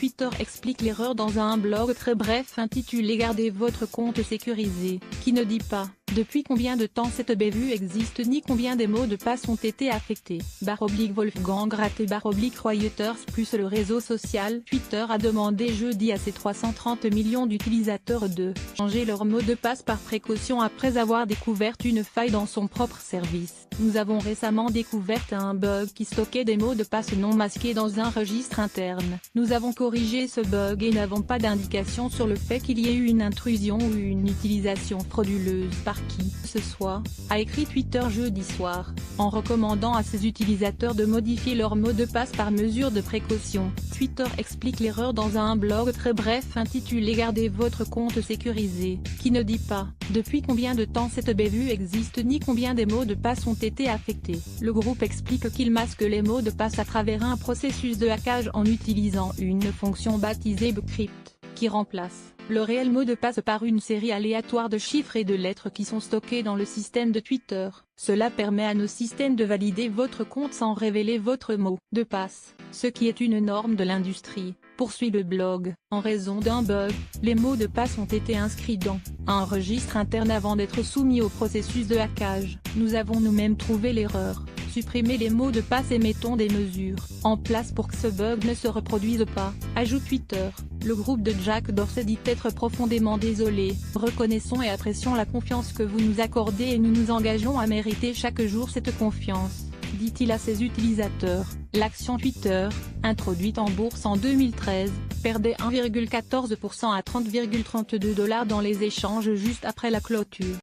Twitter explique l'erreur dans un blog très bref intitulé Gardez votre compte sécurisé, qui ne dit pas depuis combien de temps cette bévue existe ni combien des mots de passe ont été affectés. /Wolfgang Raté /Reuters plus le réseau social Twitter a demandé jeudi à ses 330 millions d'utilisateurs de changer leur mot de passe par précaution après avoir découvert une faille dans son propre service. Nous avons récemment découvert un bug qui stockait des mots de passe non masqués dans un registre interne. Nous avons corrigé ce bug et n'avons pas d'indication sur le fait qu'il y ait eu une intrusion ou une utilisation frauduleuse par qui que ce soit, a écrit Twitter jeudi soir, en recommandant à ses utilisateurs de modifier leur mot de passe par mesure de précaution. Twitter explique l'erreur dans un blog très bref intitulé Gardez votre compte sécurisé, qui ne dit pas depuis combien de temps cette bévue existe ni combien des mots de passe ont été affectés. Le groupe explique qu'il masque les mots de passe à travers un processus de hackage en utilisant une fonction baptisée bcrypt, qui remplace le réel mot de passe par une série aléatoire de chiffres et de lettres qui sont stockés dans le système de Twitter. Cela permet à nos systèmes de valider votre compte sans révéler votre mot de passe, ce qui est une norme de l'industrie, poursuit le blog. En raison d'un bug, les mots de passe ont été inscrits dans un registre interne avant d'être soumis au processus de hackage. Nous avons nous-mêmes trouvé l'erreur, supprimé les mots de passe et mettons des mesures en place pour que ce bug ne se reproduise pas, ajoute Twitter. Le groupe de Jack Dorsey dit être profondément désolé. Reconnaissons et apprécions la confiance que vous nous accordez et nous nous engageons à mériter chaque jour cette confiance, dit-il à ses utilisateurs. L'action Twitter, introduite en bourse en 2013, perdait 1,14% à $30,32 dans les échanges juste après la clôture.